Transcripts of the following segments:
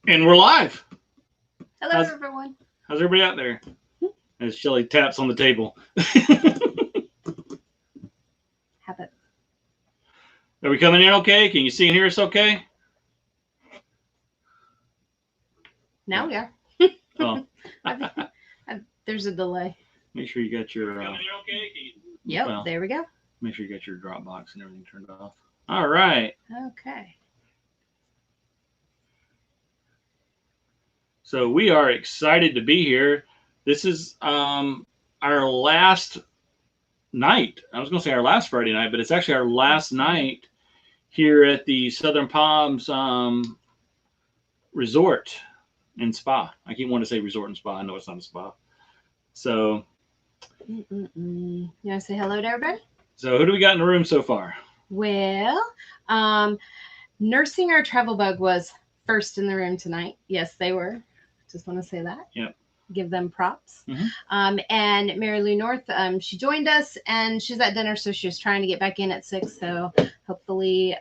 And we're live. Hello, everyone. How's everybody out there? As Shelly taps on the table. Habit. Are we coming in okay? Can you see and hear us okay? Now we are. Oh. There's a delay. Make sure you got your. Coming in okay? Yep, well, there we go. Make sure you got your Dropbox and everything turned off. All right. Okay. So we are excited to be here. This is our last night. I was going to say our last Friday night, but it's actually our last night here at the Southern Palms Resort and Spa. I keep wanting to say resort and spa. I know it's not a spa. So, you want to say hello to everybody? So who do we got in the room so far? Well, Nursing Our Travel Bug was first in the room tonight. Yes, they were. Just want to say that. Yep. Give them props. Mm-hmm. And Mary Lou North, she joined us and she's at dinner, so she was trying to get back in at 6. So hopefully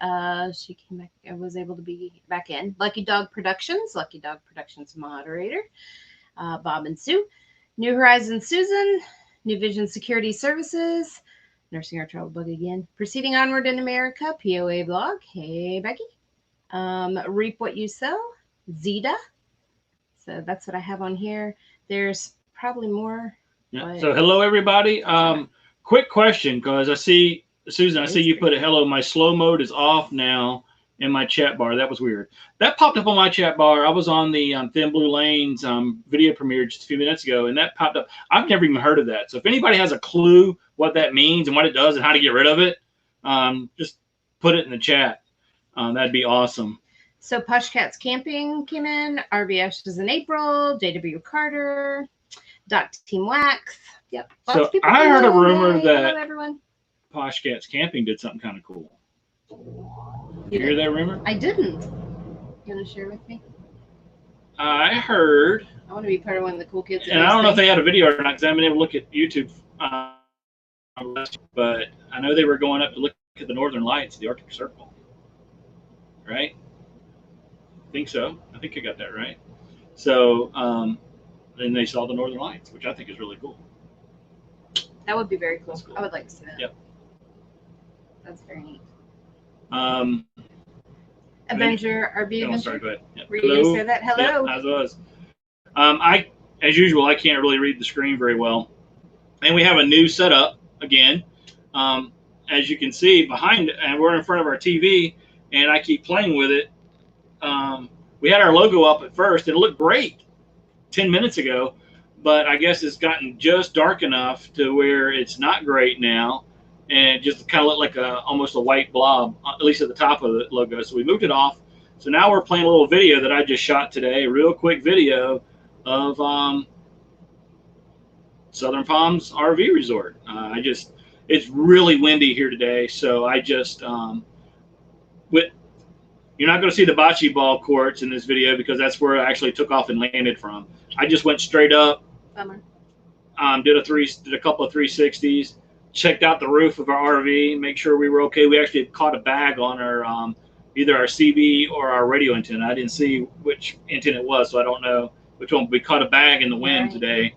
she came back and was able to be back in. Lucky Dog Productions moderator, Bob and Sue. New Horizons Susan, New Vision Security Services, Nursing Our Travel Bug again. Proceeding Onward in America, POA blog. Hey, Becky. Reap What You Sow, Zeta. So that's what I have on here. There's probably more. Yeah. So hello, everybody. Quick question, because I see, Susan, I see you put a hello. My slow mode is off now in my chat bar. That was weird. That popped up on my chat bar. I was on the Thin Blue Lanes video premiere just a few minutes ago, and that popped up. I've never even heard of that. So if anybody has a clue what that means and what it does and how to get rid of it, just put it in the chat. That'd be awesome. So Posh Cats Camping came in. RV Ashes in April. JW Carter. Team Wax. Yep. So I heard a rumor that Posh Cats Camping did something kind of cool. You hear that rumor? I didn't. You want to share with me? I heard. I want to be part of one of the cool kids. And I don't know if they had a video or not because I haven't been able to look at YouTube. But I know they were going up to look at the Northern Lights, the Arctic Circle. Right? I think so. I think I got that right. So then they saw the Northern Lights, which I think is really cool. That would be very cool. Cool. I would like to see that. Yep. That's very neat. Avenger, RV Adventure. Sorry, go ahead. Yep. Were you going to say that? Hello. Yep, as was. As usual, I can't really read the screen very well. And we have a new setup again. As you can see behind, and we're in front of our TV, and I keep playing with it. We had our logo up at first. It looked great 10 minutes ago, but I guess it's gotten just dark enough to where it's not great now. And it just kind of looked like almost a white blob, at least at the top of the logo. So we moved it off. So now we're playing a little video that I just shot today, a real quick video of Southern Palms RV Resort. It's really windy here today, so I just you're not going to see the bocce ball courts in this video because that's where I actually took off and landed from. I just went straight up. Bummer. Did a couple of 360s. Checked out the roof of our RV, make sure we were okay. We actually caught a bag on our either our CB or our radio antenna. I didn't see which antenna it was, so I don't know which one. We caught a bag in the wind today,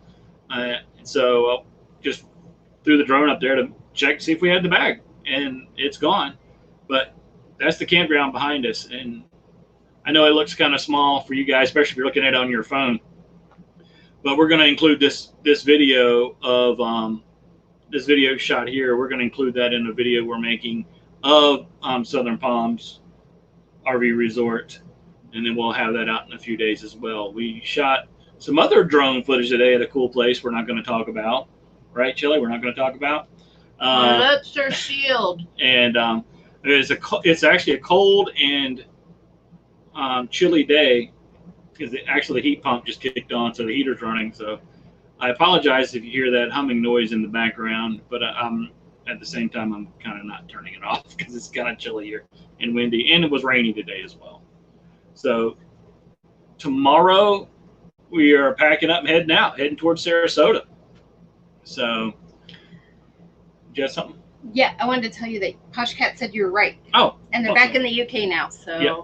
so just threw the drone up there to check to see if we had the bag, and it's gone. But that's the campground behind us, and I know it looks kind of small for you guys, especially if you're looking at it on your phone. But we're going to include this video of this video shot here. We're going to include that in a video we're making of Southern Palms RV Resort, and then we'll have that out in a few days as well. We shot some other drone footage today at a cool place we're not going to talk about, right, Chili? We're not going to talk about. That's our shield. And it's actually a cold and chilly day because actually the heat pump just kicked on, so the heater's running. So I apologize if you hear that humming noise in the background, but at the same time, I'm kind of not turning it off because it's kind of chilly here and windy, and it was rainy today as well. So tomorrow we are packing up and heading towards Sarasota. So, do you have something? Yeah, I wanted to tell you that Posh Cat said you were right. Oh, and they're back in the UK now. So yep.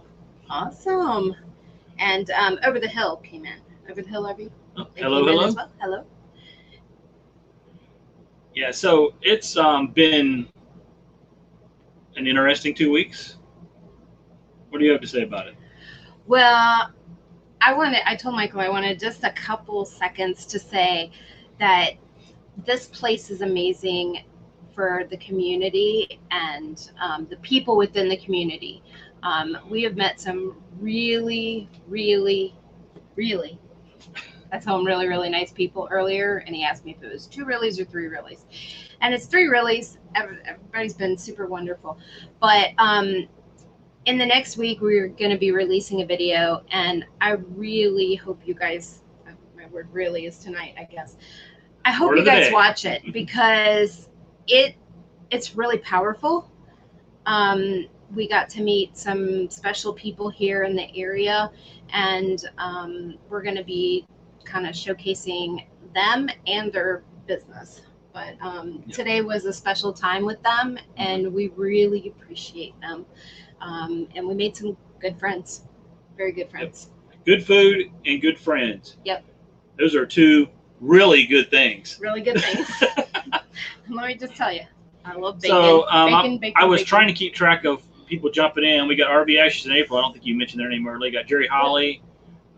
Awesome. And Over the Hill came in. Over the Hill, RV. Oh, They hello, came in hello. as well. Hello. Yeah, so it's been an interesting 2 weeks. What do you have to say about it? Well, I told Michael I wanted just a couple seconds to say that this place is amazing for the community and the people within the community. We have met some really, really, really, I told him really, really nice people earlier, and he asked me if it was 2 reallys or 3 reallys. And it's 3 reallys. Everybody's been super wonderful. But in the next week, we're going to be releasing a video, and I really hope you guys, my word really is tonight, I guess. I hope you guys watch it because it's really powerful. We got to meet some special people here in the area, and we're going to be kind of showcasing them and their business. But today was a special time with them, and we really appreciate them. And we made some good friends, very good friends. Yep. Good food and good friends. Yep. Those are 2 really good things. Really good things. Let me just tell you, I love bacon. So bacon, I was trying to keep track of people jumping in. We got RV Ashes in April. I don't think you mentioned their name earlier. Got Jerry Holly,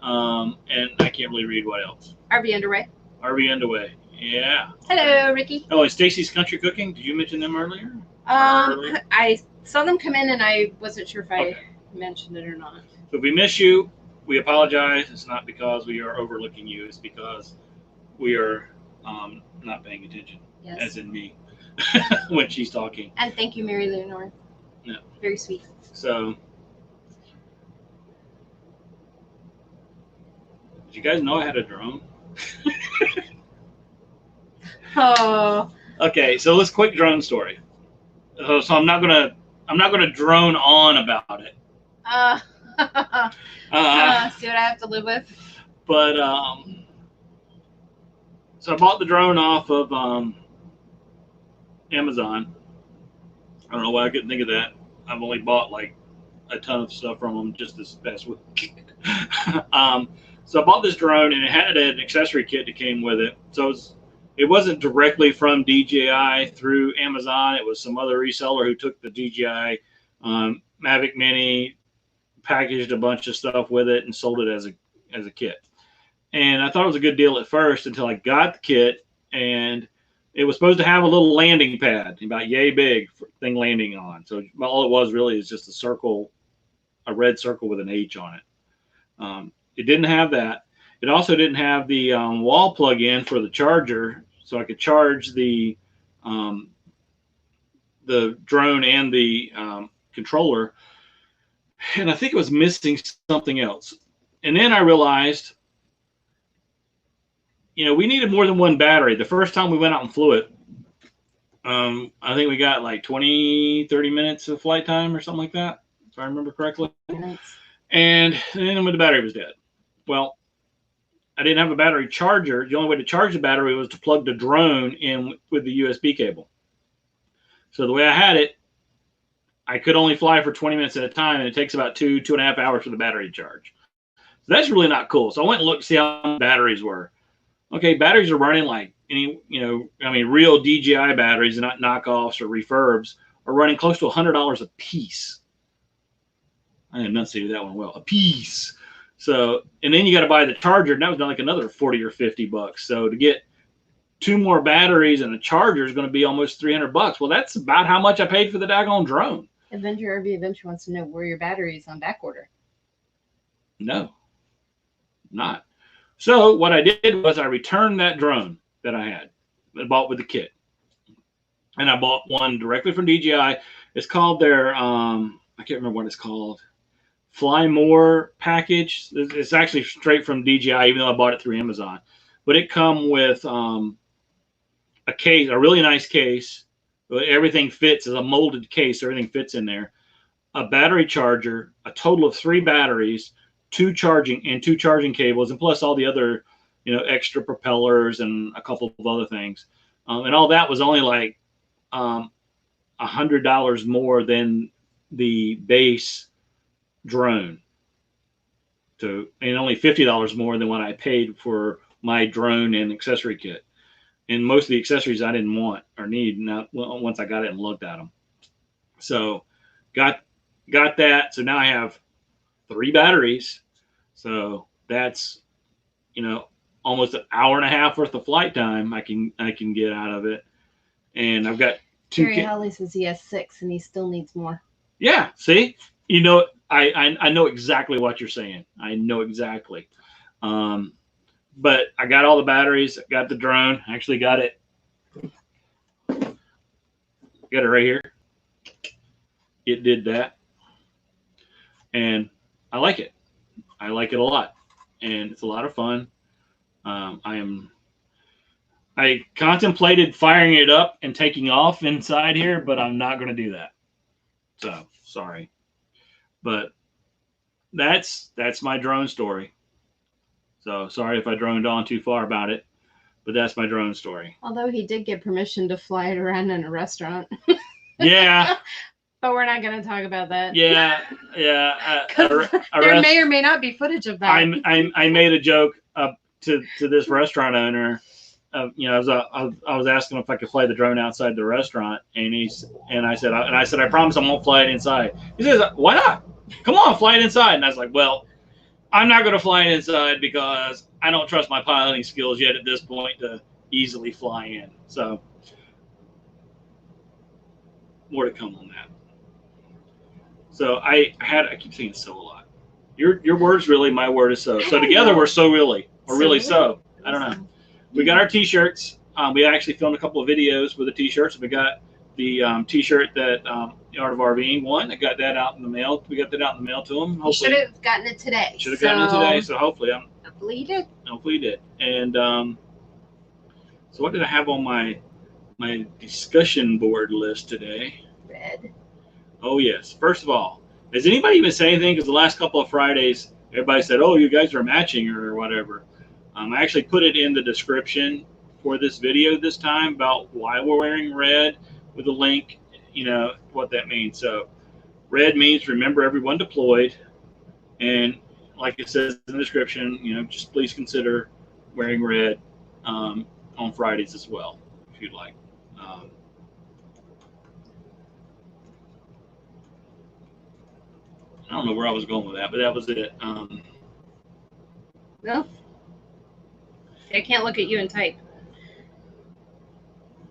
and I can't really read what else. RV Underway. RV Underway. Yeah. Hello, Ricky. Oh, and Stacy's Country Cooking. Did you mention them earlier? I saw them come in, and I wasn't sure if I mentioned it or not. So if we miss you, we apologize. It's not because we are overlooking you. It's because we are not paying attention, yes. As in me, when she's talking. And thank you, Mary Leonore. Yeah. Very sweet. So, did you guys know I had a drone? Oh. Okay, so let's quick drone story. So I'm not gonna drone on about it. See what I have to live with. But so I bought the drone off of Amazon. I don't know why I couldn't think of that. I've only bought like a ton of stuff from them just this past week. So I bought this drone, and it had an accessory kit that came with it. So it wasn't directly from DJI through Amazon. It was some other reseller who took the DJI Mavic Mini, packaged a bunch of stuff with it, and sold it as a kit. And I thought it was a good deal at first until I got the kit, and it was supposed to have a little landing pad, about yay big thing landing on. So all it was really is just a circle, a red circle with an H on it. It didn't have that. It also didn't have the wall plug-in for the charger, so I could charge the drone and the controller. And I think it was missing something else. And then I realized, we needed more than one battery. The first time we went out and flew it, I think we got like 20, 30 minutes of flight time or something like that, if I remember correctly. And then when the battery was dead. Well, I didn't have a battery charger. The only way to charge the battery was to plug the drone in with the USB cable. So the way I had it, I could only fly for 20 minutes at a time, and it takes about 2.5 hours for the battery to charge. So that's really not cool. So I went and looked to see how many batteries were. Okay, batteries are running like real DJI batteries, not knockoffs or refurbs, are running close to $100 a piece. I enunciated that one well. A piece. So, and then you got to buy the charger, and that was like another $40 or $50. So to get 2 more batteries and a charger is going to be almost $300. Well, that's about how much I paid for the daggone drone. Adventure RV Adventure wants to know where your battery is on back order. No, not. So what I did was I returned that drone that I had, I bought with the kit, and I bought one directly from DJI. It's called their I can't remember what it's called. Fly More package. It's actually straight from DJI, even though I bought it through Amazon. But it come with a case, a really nice case. Everything fits. It's a molded case. So everything fits in there. A battery charger, a total of 3 batteries, 2 charging cables, and plus all the other, extra propellers and a couple of other things. And all that was only like $100 more than the base drone and only $50 more than what I paid for my drone and accessory kit. And most of the accessories I didn't want or need once I got it and looked at them. So got that. So now I have 3 batteries. So that's, almost an hour and a half worth of flight time I can get out of it. And I've got 2. Terry Holly says he has 6 and he still needs more. Yeah. See, I know exactly what you're saying. I know exactly. But I got all the batteries. I got the drone. I actually got it. Got it right here. It did that. And I like it. I like it a lot. And it's a lot of fun. I contemplated firing it up and taking off inside here, but I'm not going to do that. So sorry. But that's my drone story. So sorry if I droned on too far about it, but that's my drone story. Although he did get permission to fly it around in a restaurant. Yeah. But we're not going to talk about that. Yeah. There may or may not be footage of that. I made a joke to this restaurant owner. I was asking if I could fly the drone outside the restaurant, and I said I promise I won't fly it inside. He says, why not? Come on, fly it inside. And I was like, well, I'm not going to fly it inside because I don't trust my piloting skills yet at this point to easily fly in. So more to come on that. So I keep saying so a lot. Your word's really, my word is so. So together we're so really, or really so. I don't know. We got our t-shirts. We actually filmed a couple of videos with the t-shirts. We got the t-shirt that the Art of RVing won. I got that out in the mail. We got that out in the mail to him. Hopefully, should have gotten it today. Should have gotten it today. So hopefully you did. Hopefully you did. And so what did I have on my discussion board list today? Red. Oh yes. First of all, has anybody even said anything? Because the last couple of Fridays, everybody said, "Oh, you guys are matching" or whatever. I actually put it in the description for this video this time about why we're wearing red with a link, what that means. So red means remember everyone deployed. And like it says in the description, just please consider wearing red on Fridays as well, if you'd like. I don't know where I was going with that, but that was it. No. I can't look at you and type.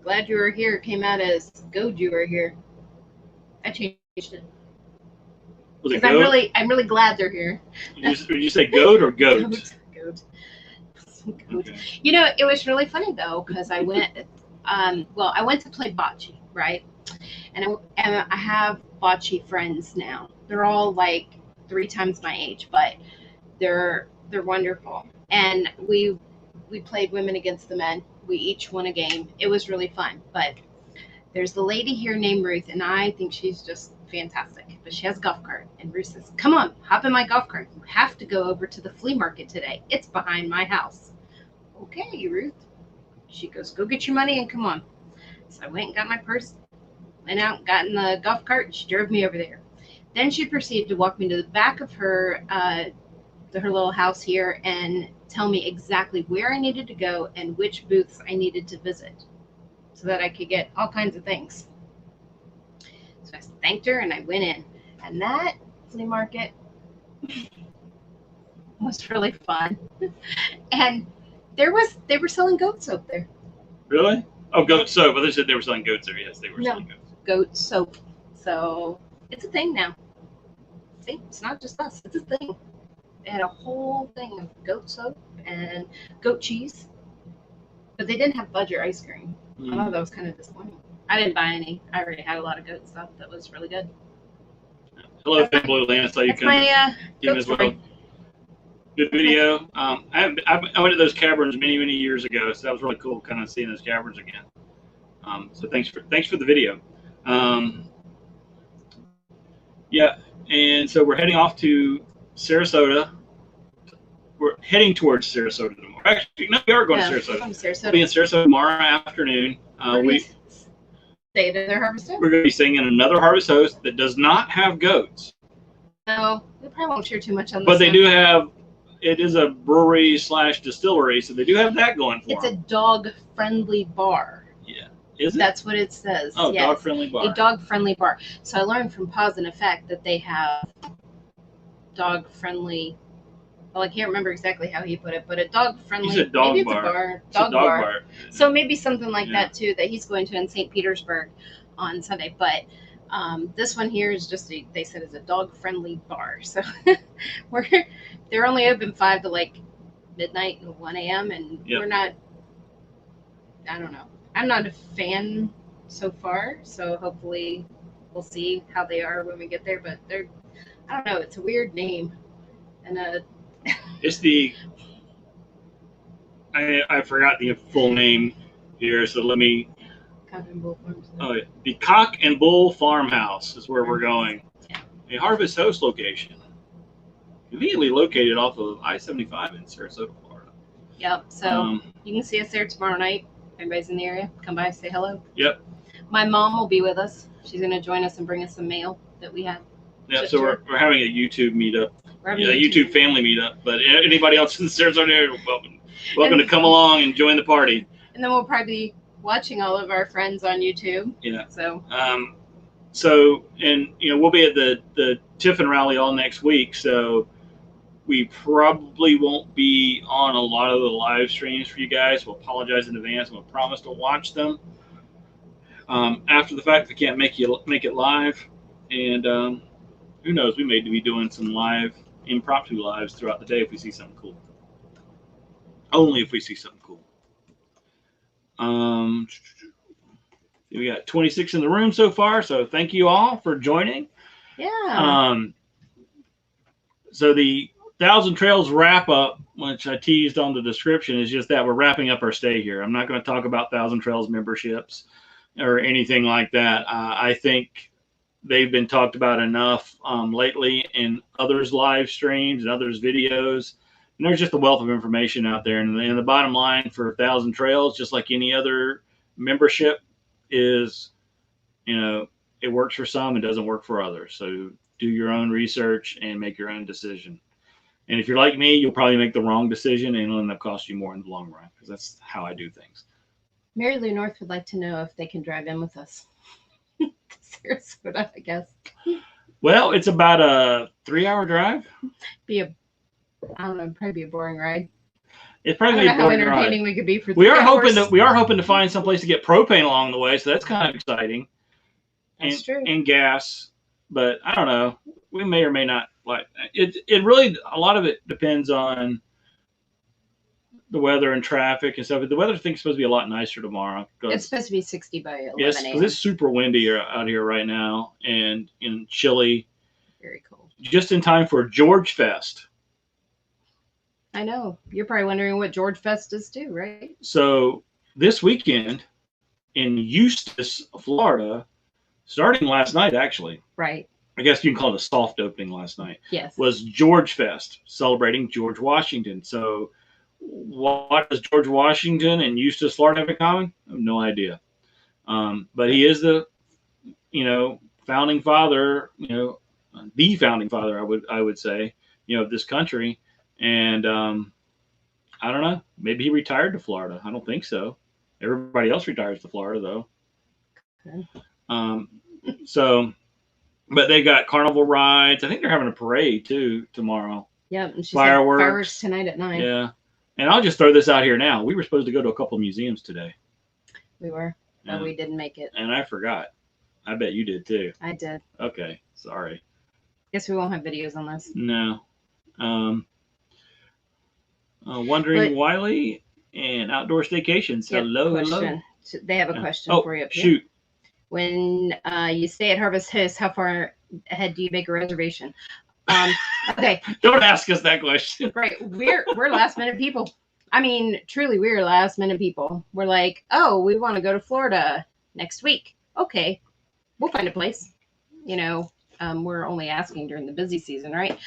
Glad you were here came out as "Goad you were here." I changed it. Was it goat? I'm really glad they're here. Did you say goat or goat? Goat. Okay. It was really funny though because I went. I went to play bocce, right? And I have bocce friends now. They're all like 3 times my age, but they're wonderful. And we played women against the men. We each won a game. It was really fun. But there's the lady here named Ruth, and I think she's just fantastic. But she has a golf cart. And Ruth says, "Come on, hop in my golf cart. You have to go over to the flea market today. It's behind my house." "Okay, Ruth." She goes, "Go get your money and come on." So I went and got my purse, went out, got in the golf cart, and she drove me over there. Then she proceeded to walk me to the back of her little house here and tell me exactly where I needed to go and which booths I needed to visit so that I could get all kinds of things. So I thanked her and I went in. And that flea market was really fun. And they were selling goat soap there. Really? Oh, goat soap. Well, they said they were selling goats there. Yes, they were selling goats. Goat soap. So it's a thing now. See, it's not just us. It's a thing. They had a whole thing of goat soap and goat cheese. But they didn't have budget ice cream. I thought that was kind of disappointing. I didn't buy any. I already had a lot of goat stuff that was really good. Hello, Thin Blue Land. I saw you come in as well. Good video. I went to those caverns many years ago, so that was really cool, kind of seeing those caverns again. So thanks for the video. Yeah, and so we're heading off to Sarasota. We're heading towards Sarasota tomorrow. Actually, no, we are going to Sarasota. We'll be in Sarasota tomorrow afternoon. Stay at their Harvest Host. We're going to be staying in another Harvest Host that does not have goats. No, we probably won't share too much on this. But they do have it is a brewery / distillery, so they do have that going for It's a them. dog-friendly bar. Yeah. Is it? That's what it says. Oh, yes. dog-friendly bar. A dog-friendly bar. So I learned from Pause and Effect that they have dog-friendly. Well, I can't remember exactly how he put it, but a dog-friendly. He said dog maybe bar. It's a bar. It's a dog bar. So maybe something like Yeah. that too that he's going to in St. Petersburg on Sunday. But this one here is just they said is a dog-friendly bar. So they're only open 5 to like midnight and 1 a.m. and Yep. we're not. I don't know. I'm not a fan so far, so hopefully we'll see how they are when we get there. But I don't know. It's a weird name, and It's the. I forgot the full name here, so let me. Cock and Bull Farms. Oh, yeah. The Cock and Bull Farmhouse is where we're going. Yeah. A Harvest Host location, conveniently located off of I-75 in Sarasota, Florida. Yep. So you can see us there tomorrow night. If anybody's in the area, come by, say hello. Yep. My mom will be with us. She's going to join us and bring us some mail that we have. Yeah, so we're having a YouTube meetup. We're having A YouTube family meetup. But anybody else in the Sarasota area, welcome to come along and join the party. And then we'll probably be watching all of our friends on YouTube. Yeah. So. And we'll be at the Tiffin rally all next week. So we probably won't be on a lot of the live streams for you guys. We'll apologize in advance. We'll promise to watch them after the fact. We can't make it live, and who knows? We may be doing some impromptu lives throughout the day if we see something cool. Only if we see something cool. We got 26 in the room so far, so thank you all for joining. Yeah. So the 1,000 Trails wrap up, which I teased on the description, is just that we're wrapping up our stay here. I'm not going to talk about 1,000 Trails memberships or anything like that. I think they've been talked about enough lately in others' live streams and others' videos. And there's just a wealth of information out there. And the bottom line for 1,000 Trails, just like any other membership, is, it works for some and doesn't work for others. So do your own research and make your own decision. And if you're like me, you'll probably make the wrong decision and it'll end up costing you more in the long run, because that's how I do things. Mary Lou North would like to know if they can drive in with us to Sarasota, I guess. Well, it's about a 3-hour drive. I don't know, probably be a boring ride. It's probably I don't know how entertaining we could be for 3 hours. We are hoping to find some place to get propane along the way, so that's kind of exciting. That's true. And gas, but I don't know. We may or may not like it. It really, a lot of it depends on the weather and traffic and stuff. The weather, I think, is supposed to be a lot nicer tomorrow. It's supposed to be 60 by 11 yes, a.m. It's super windy out here right now and chilly. Very cold. Just in time for George Fest. I know. You're probably wondering what George Fest is too, right? So this weekend in Eustis, Florida, starting last night, actually. Right. I guess you can call it a soft opening last night. Yes. Was George Fest, celebrating George Washington. So what does George Washington and Eustis, Florida have in common? I have no idea. But he is the, founding father, the founding father, I would say, of this country. And I don't know. Maybe he retired to Florida. I don't think so. Everybody else retires to Florida, though. Okay. But they got carnival rides. I think they're having a parade too tomorrow. Yeah, and she fireworks tonight at 9. Yeah, and I'll just throw this out here now. We were supposed to go to a couple of museums today. We were, but we didn't make it. And I forgot. I bet you did too. I did. Okay, sorry. Guess we won't have videos on this. No. Wondering Wiley and Outdoor Staycations. Yep, hello. They have a question for you. Shoot. When you stay at Harvest Host, how far ahead do you make a reservation? Okay. Don't ask us that question. Right. We're last minute people. I mean, truly, we're last minute people. We're like, oh, we want to go to Florida next week. Okay, we'll find a place. We're only asking during the busy season, right?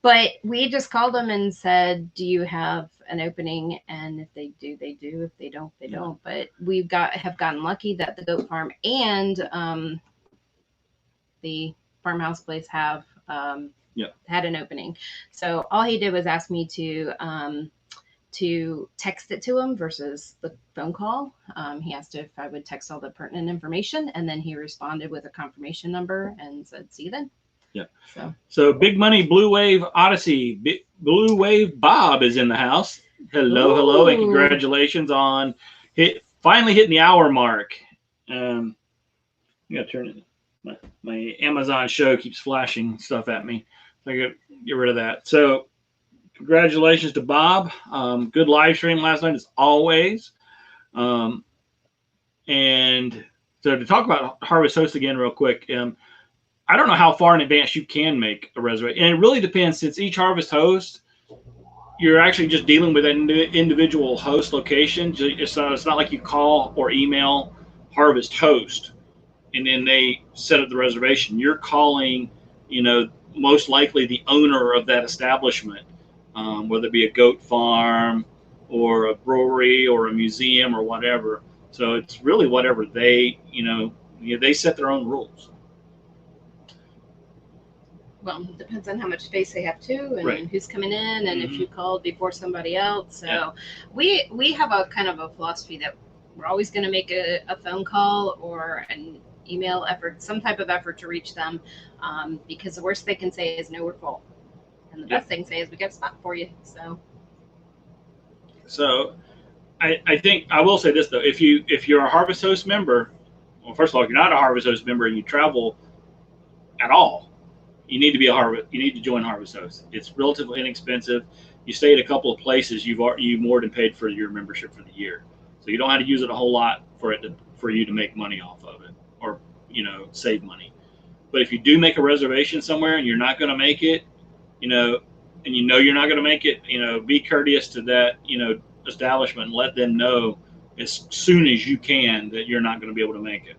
But we just called them and said, do you have an opening? And if they do, they do. If they don't, they don't. But we have gotten lucky that the goat farm and the farmhouse place have had an opening. So all he did was ask me to text it to him versus the phone call. He asked if I would text all the pertinent information, and then he responded with a confirmation number and said, "See you then." Yeah. So Big Money Blue Wave Odyssey. Blue Wave Bob is in the house. Hello, and congratulations on finally hitting the hour mark. I gotta turn it. My Amazon show keeps flashing stuff at me. So I gotta get rid of that. So congratulations to Bob. Good live stream last night as always. And so to talk about Harvest Host again real quick. I don't know how far in advance you can make a reservation. And it really depends, since each Harvest Host, you're actually just dealing with an individual host location. So it's not like you call or email Harvest Host and then they set up the reservation. You're calling, most likely the owner of that establishment, whether it be a goat farm or a brewery or a museum or whatever. So it's really whatever they set their own rules. Well, it depends on how much space they have too, and right. who's coming in, and if you called before somebody else. So yeah. we have a kind of a philosophy that we're always going to make a phone call or an email effort, some type of effort to reach them, because the worst they can say is no, we're full, and the best they can say is we got a spot for you. So I think I will say this though: if you're a Harvest Host member, well, first of all, if you're not a Harvest Host member and you travel at all, you need to join Harvest Host. It's relatively inexpensive. You stay at a couple of places, you more than paid for your membership for the year. So you don't have to use it a whole lot for you to make money off of it, or save money. But if you do make a reservation somewhere and you're not going to make it, and you're not going to make it, be courteous to that establishment and let them know as soon as you can that you're not going to be able to make it.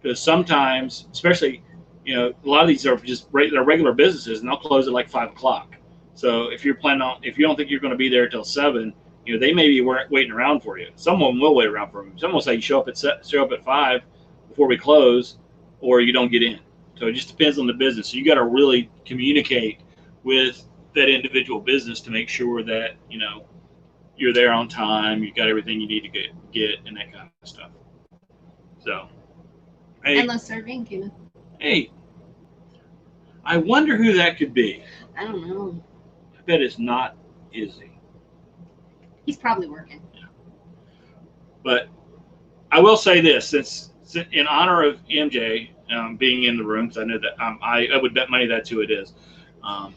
Because sometimes, especially, a lot of these are just they're regular businesses, and they'll close at like 5 o'clock. So if you don't think you're going to be there till 7, they may be waiting around for you. Someone will wait around for you. Some will say you show up at 5 before we close, or you don't get in. So it just depends on the business. So you got to really communicate with that individual business to make sure that you're there on time. You've got everything you need to get and that kind of stuff. So, hey, endless serving, human. Hey, I wonder who that could be. I don't know. I bet it's not Izzy. He's probably working. Yeah. But I will say this, since in honor of MJ being in the room, because I know that I would bet money that's who it is. I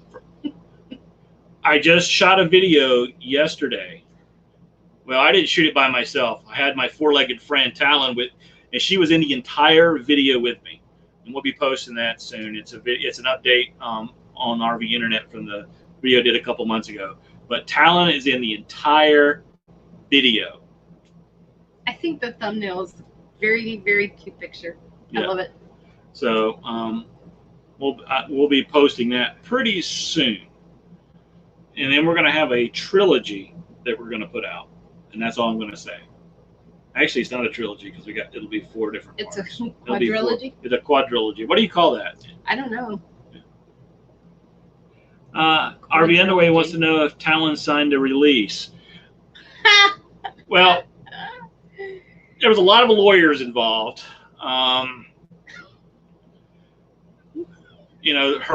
just shot a video yesterday. Well, I didn't shoot it by myself. I had my 4-legged friend Talon and she was in the entire video with me. And we'll be posting that soon. It's an update on RV Internet from the video I did a couple months ago. But Talon is in the entire video. I think the thumbnail is a very, very cute picture. I love it. So we'll be posting that pretty soon. And then we're going to have a trilogy that we're going to put out. And that's all I'm going to say. Actually, it's not a trilogy because it'll be 4 different parts. It's a quadrilogy? It's a quadrilogy. What do you call that? I don't know. RV Underway wants to know if Talon signed a release. Well, there was a lot of lawyers involved. Her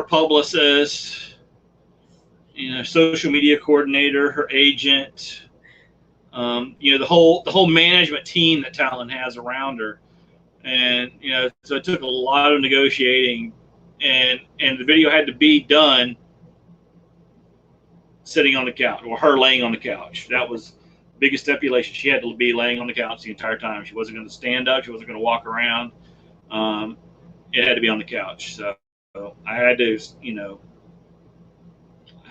publicist, social media coordinator, her agent, the whole management team that Talon has around her. And, so it took a lot of negotiating, and the video had to be done sitting on the couch, or her laying on the couch. That was the biggest stipulation. She had to be laying on the couch the entire time. She wasn't going to stand up. She wasn't going to walk around. It had to be on the couch. So I had to,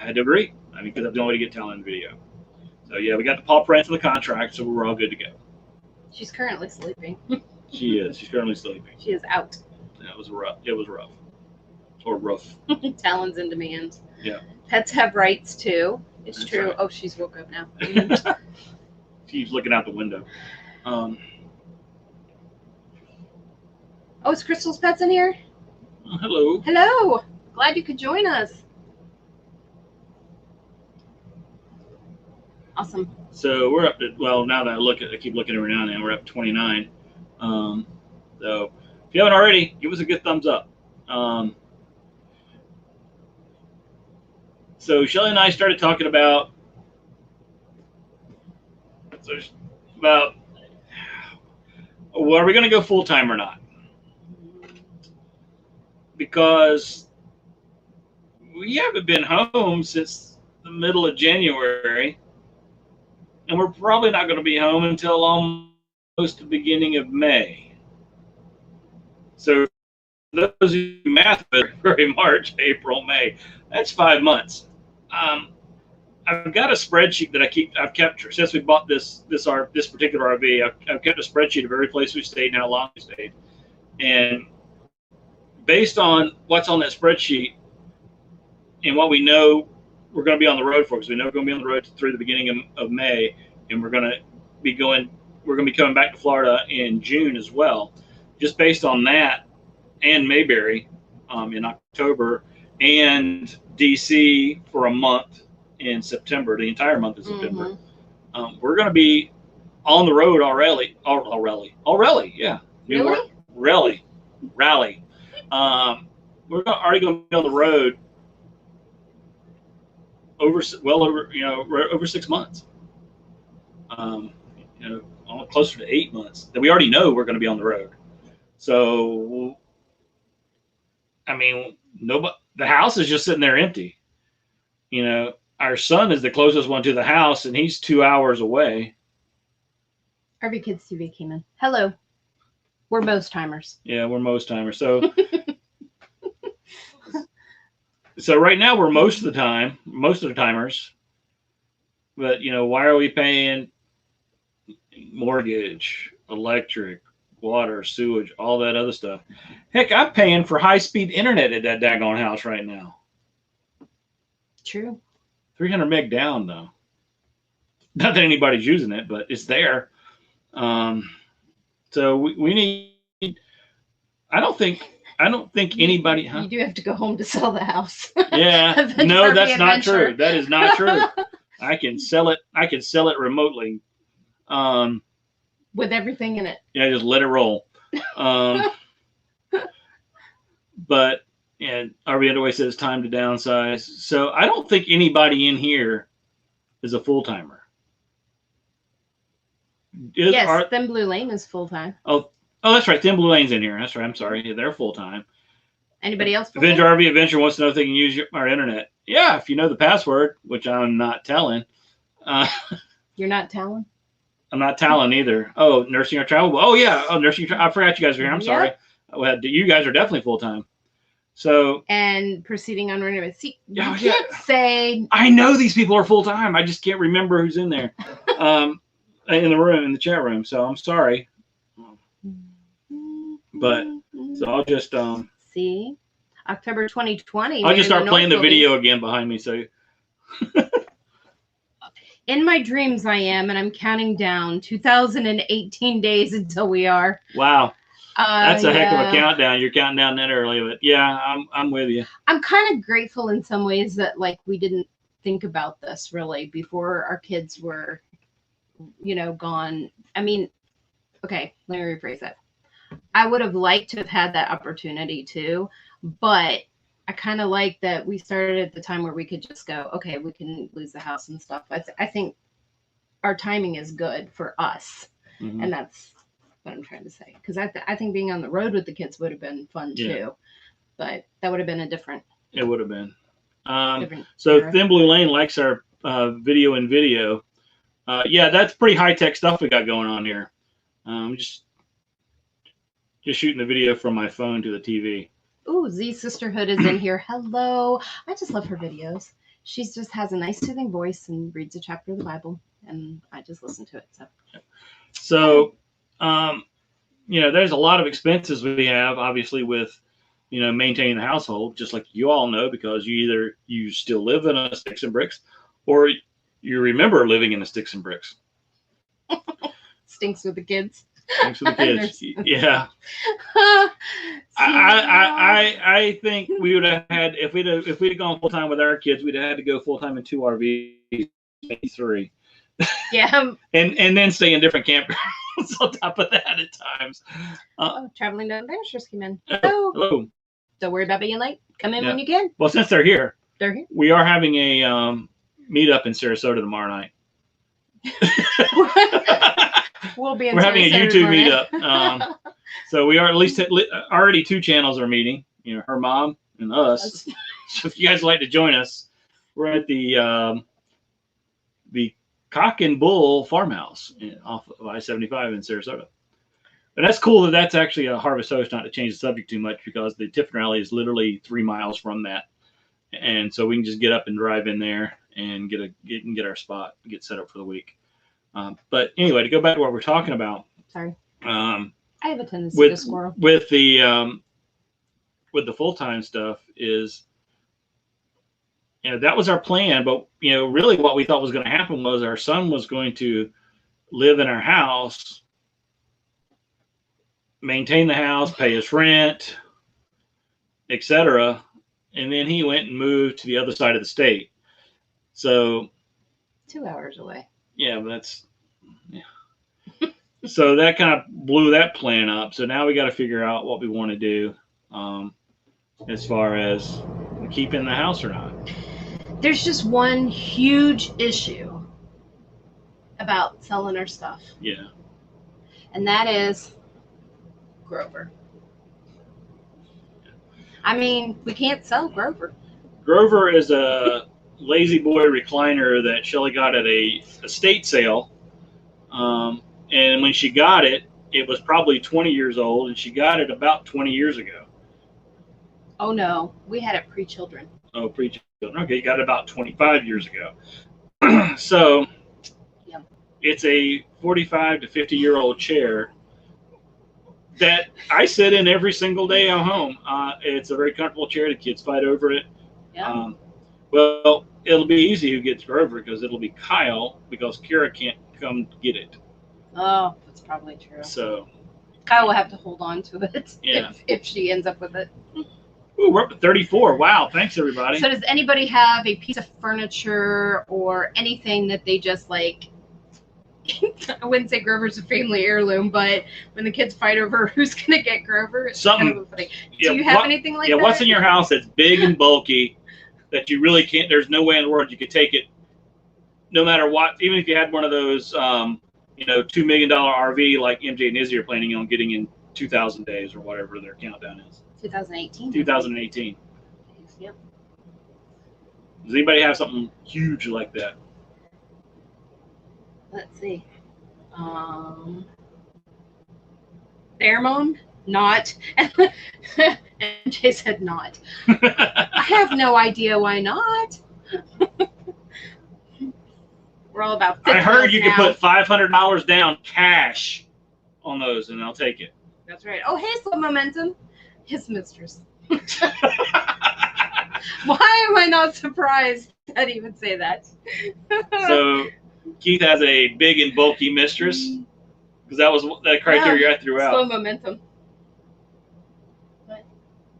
agree. Because that's the only way to get Talon in the video. So yeah, we got the paw prints of the contract, so we're all good to go. She's currently sleeping. She is. She's currently sleeping. She is out. That was rough. It was rough. Or rough. Talon's in demand. Yeah. Pets have rights too. It's That's true. right. Oh, she's woke up now. She's looking out the window. Oh, is Crystal's Pets in here? Hello. Hello. Glad you could join us. Awesome. So we're up to, well, now that I keep looking every now and then, we're up to 29. So if you haven't already, give us a good thumbs up. So Shelly and I started talking about are we going to go full time or not? Because we haven't been home since the middle of January, and we're probably not going to be home until almost the beginning of May. So those who do math, February, March, April, May, that's 5 months. I've got a spreadsheet that I've kept since we bought this particular RV. I've kept a spreadsheet of every place we stayed and how long we stayed, and based on what's on that spreadsheet and what we know we're going to be on the road for, because we know we're going to be on the road through the beginning of May, and we're going to be coming back to Florida in June as well. Just based on that, and Mayberry in October, and DC for a month in September, the entire month of September. Mm-hmm. We're going to be on the road already. Yeah. Really? Rally. We're already going to be on the road over 6 months. Closer to 8 months that we already know we're going to be on the road. So, I mean, the house is just sitting there empty. Our son is the closest one to the house, and he's 2 hours away. RV Kids TV came in. Hello. We're most timers. Yeah, we're most timers. So, so right now we're most of the timers. But why are we paying mortgage, electric, water, sewage, all that other stuff? Heck, I'm paying for high-speed internet at that daggone house right now. True. 300 meg down though. Not that anybody's using it, but it's there. So we need. I don't think anybody. Huh? You do have to go home to sell the house. Yeah. No, that's not true. That is not true. I can sell it. I can sell it remotely. With everything in it. Yeah, just let it roll. But RV Underway says time to downsize. So I don't think anybody in here is a full timer. Yes, Thin Blue Lane is full time. Oh, that's right. Thin Blue Lane's in here. That's right. I'm sorry. Yeah, they're full time. Anybody else? Avenger RV Adventure wants to know if they can use our internet. Yeah, if you know the password, which I'm not telling. You're not telling? I'm not telling either. Oh, Nursing Our Travel. Oh yeah. Oh, Nursing. I forgot you guys were here. I'm sorry. Well, you guys are definitely full time. So. And proceeding on renovation. See, you can't say. I know these people are full time. I just can't remember who's in there. In the chat room. So I'm sorry. But so I'll just see October 2020. I'll just start playing the video again behind me. So in my dreams I am, and I'm counting down 2018 days until we are. Wow. That's a heck of a countdown. You're counting down that early, but yeah, I'm with you. I'm kind of grateful in some ways that we didn't think about this really before our kids were gone. I mean, okay, let me rephrase that. I would have liked to have had that opportunity too, but I kind of like that we started at the time where we could just go, okay, we can lose the house and stuff. I think our timing is good for us. Mm-hmm. And that's what I'm trying to say. Because I think being on the road with the kids would have been fun too, but that would have been different. It would have been. So era. Thin Blue Lane likes our video and video. Yeah, that's pretty high-tech stuff we got going on here. Just shooting the video from my phone to the TV. Ooh, Z Sisterhood is in here. Hello. I just love her videos. She just has a nice soothing voice and reads a chapter of the Bible, and I just listen to it. So there's a lot of expenses we have, obviously, with, maintaining the household, just like you all know, because you still live in a sticks and bricks, or you remember living in the sticks and bricks. Stinks with the kids. Thanks for the kids. Yeah. I think we would have had if we'd gone full time with our kids, we'd have had to go full time in 2 RVs, maybe 3. Yeah. and then stay in different campgrounds on top of that at times. Traveling down there just came in. Hello. Don't worry about being late. Come in when you can. Well, since they're here, we are having a meet-up in Sarasota tomorrow night. We're having a YouTube meetup. So we are at least already 2 channels are meeting. You know, her mom and us. So if you guys would like to join us, we're at the Cock and Bull Farmhouse off of I-75 in Sarasota. And that's cool that that's actually a Harvest Host, not to change the subject too much, because the Tiffin Rally is literally 3 miles from that. And so we can just get up and drive in there and get our spot, get set up for the week. But anyway, to go back to what we're talking about. Sorry. I have a tendency with, to squirrel. With the full-time stuff is, you know, that was our plan. But, you know, really what we thought was going to happen was our son was going to live in our house, maintain the house, pay his rent, etc. And then he went and moved to the other side of the state. So 2 hours away. Yeah, but that's so that kind of blew that plan up. So now we got to figure out what we want to do as far as keeping the house or not. There's just one huge issue about selling our stuff. Yeah. And that is Grover. I mean, we can't sell Grover. Grover is a lazy boy recliner that Shelly got at a estate sale. And when she got it, it was probably 20 years old, and she got it about 20 years ago. Oh, no. We had it pre-children. Oh, pre-children. Okay, you got it about 25 years ago. So yeah. It's a 45 to 50-year-old chair that I sit in every single day I'm home. It's a very comfortable chair. The kids fight over it. Yeah. Well, it'll be easy who gets Grover because it'll be Kyle, because Kira can't come get it. Oh, that's probably true. So Kyle will have to hold on to it yeah. if she ends up with it. Ooh, we're up at 34. Wow, thanks everybody. So does anybody have a piece of furniture or anything that they just like? I wouldn't say Grover's a family heirloom, but when the kids fight over who's going to get Grover, it's something. Kind of funny. Do you have anything like that? Yeah, what's in your house that's big and bulky that you really can't, there's no way in the world you could take it no matter what, even if you had one of those, $2 million RV like MJ and Izzy are planning on getting in 2,000 days or whatever their countdown is. 2018. 2018. Yep. Does anybody have something huge like that? Let's see. Pheromone? Not. MJ said not. I have no idea why not. We're all about. I heard you could put $500 down cash on those, and I'll take it. That's right. Oh, hey, Slow Momentum. His mistress. Why am I not surprised that he would say that? So Keith has a big and bulky mistress, because that was that criteria I threw out. Slow momentum. What?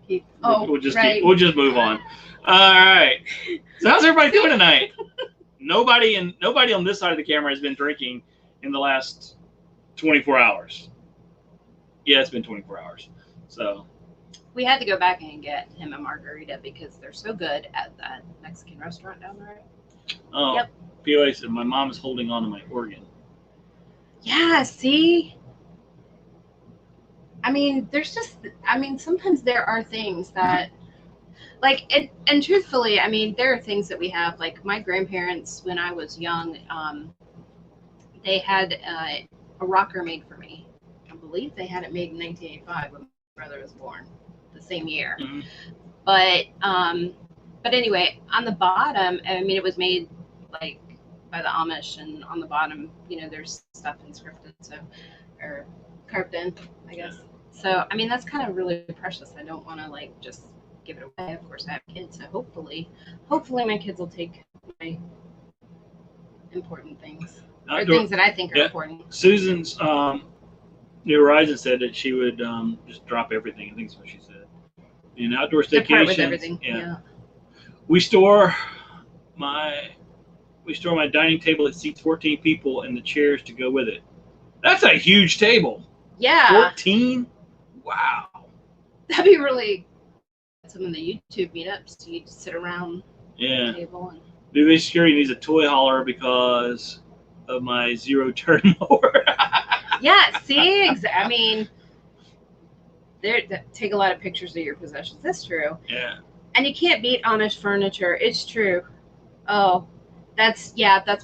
Keith. Oh, we'll just right. We'll just move on. All right. So how's everybody doing tonight? Nobody on this side of the camera has been drinking in the last 24 hours. Yeah, it's been 24 hours. So we had to go back and get him a margarita because they're so good at that Mexican restaurant down the road. Oh, yep. POA said my mom is holding on to my organ. Yeah, see? I mean, sometimes there are things that, and truthfully, I mean, there are things that we have, like my grandparents, when I was young, they had a rocker made for me. I believe they had it made in 1985 when my brother was born, the same year. Mm-hmm. But anyway, on the bottom, I mean, it was made like by the Amish, and on the bottom, there's stuff inscripted, or carved in, I guess. So, I mean, that's kind of really precious. I don't want to just give it away. Of course, I have kids, so hopefully my kids will take my important things, or things that I think are important. Susan's New Horizons said that she would just drop everything. I think that's what she said. And outdoor Depart with staycations. everything. Yeah. We store my dining table that seats 14 people and the chairs to go with it. That's a huge table. Yeah. 14? Wow. That'd be really some of the YouTube meetups. You just sit around Yeah. the table and New Security needs a toy hauler because of my zero-turn mower. yeah, see, I mean, they take a lot of pictures of your possessions. That's true. Yeah. And you can't beat Amish furniture. It's true. Oh, that's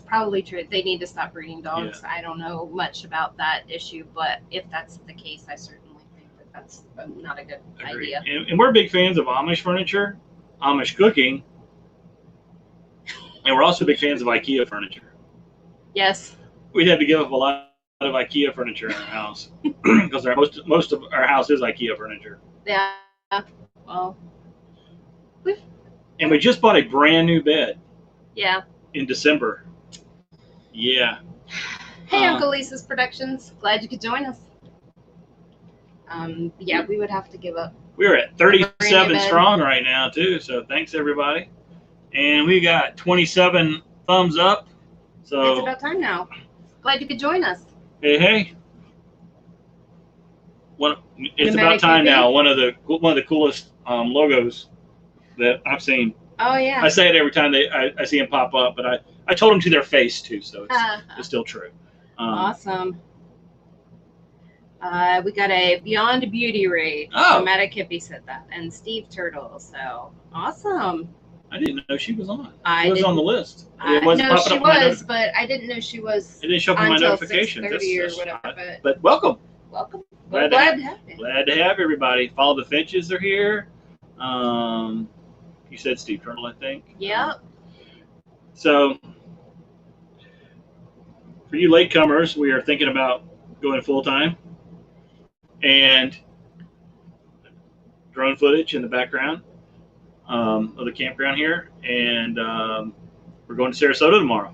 probably true. They need to stop breeding dogs. Yeah. I don't know much about that issue, but if that's the case, I certainly think that that's not a good Agreed. idea. And we're big fans of Amish furniture, Amish cooking, and we're also big fans of IKEA furniture. Yes. We'd have to give up a lot of IKEA furniture in our house because most of our house is IKEA furniture. Yeah. Well. And we just bought a brand new bed. Yeah. In December. Yeah. Hey, Uncle Lisa's Productions. Glad you could join us. Yeah, we would have to give up. We're at 37 strong right now, too. So thanks, everybody. And we got 27 thumbs up. So it's about time now. Glad you could join us. Hey. It's about time now. One of the coolest logos that I've seen. Oh yeah. I say it every time I see them pop up, but I told them to their face too, so it's still true. Awesome. We got a Beyond Beauty raid. Oh. Dramatic Hippie said that, and Steve Turtle. So awesome. I didn't know she was on. She was on the list. No, she was, but I didn't know she was. It didn't show up in my notifications. Or whatever. But welcome. Welcome. Glad to have you. Glad to have everybody. Follow the Finches are here. You said Steve Turtle, I think. Yep. So, for you latecomers, we are thinking about going full time, and drone footage in the background of the campground here, and we're going to Sarasota tomorrow.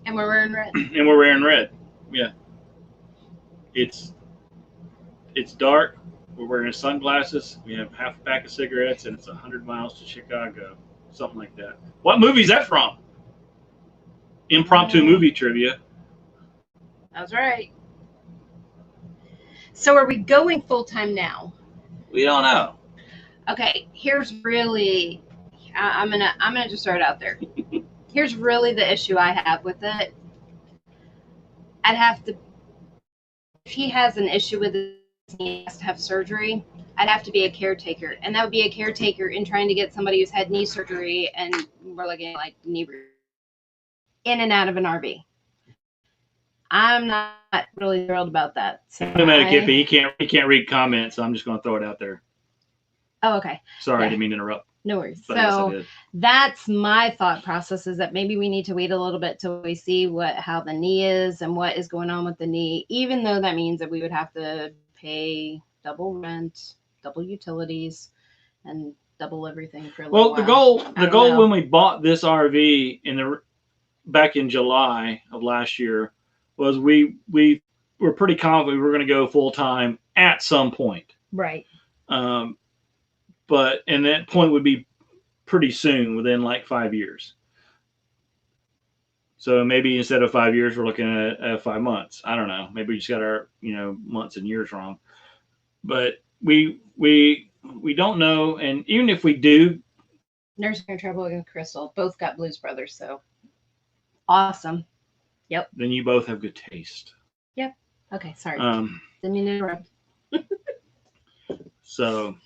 And we're wearing red. And we're wearing red. Yeah. It's dark. We're wearing sunglasses. We have half a pack of cigarettes, and it's 100 miles to Chicago. Something like that. What movie is that from? Impromptu movie trivia. That's right. So are we going full time now? We don't know. Okay, here's really, I'm gonna just throw it out there. Here's really the issue I have with it. I'd have to, if he has an issue with it, he has to have surgery, I'd have to be a caretaker, and that would be a caretaker in trying to get somebody who's had knee surgery, and we're looking at like knee in and out of an RV. I'm not really thrilled about that. So He can't read comments, so I'm just going to throw it out there. Oh, okay. Sorry, I didn't mean to interrupt. No worries. But so that's my thought process, is that maybe we need to wait a little bit till we see how the knee is and what is going on with the knee, even though that means that we would have to pay double rent, double utilities, and double everything for a little while. The goal when we bought this RV back in July of last year was we were pretty confident we were going to go full time at some point. Right. And that point would be pretty soon, within like 5 years. So maybe instead of 5 years, we're looking at 5 months. I don't know. Maybe we just got our months and years wrong. But we don't know. And even if we do, Nursing Trouble and Crystal both got Blues Brothers, so awesome. Yep. Then you both have good taste. Yep. Okay. Sorry. Didn't mean to interrupt. So.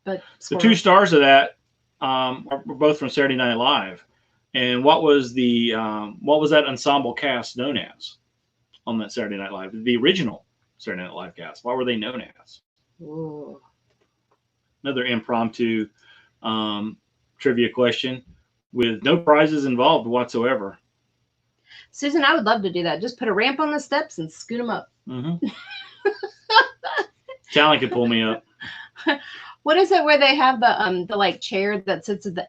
But the 2 stars of that were both from Saturday Night Live. And what was that ensemble cast known as on that Saturday Night Live? The original Saturday Night Live cast. What were they known as? Ooh. Another impromptu trivia question with no prizes involved whatsoever. Susan, I would love to do that. Just put a ramp on the steps and scoot them up. Mm-hmm. Callie could pull me up. What is it where they have the like chair that sits at the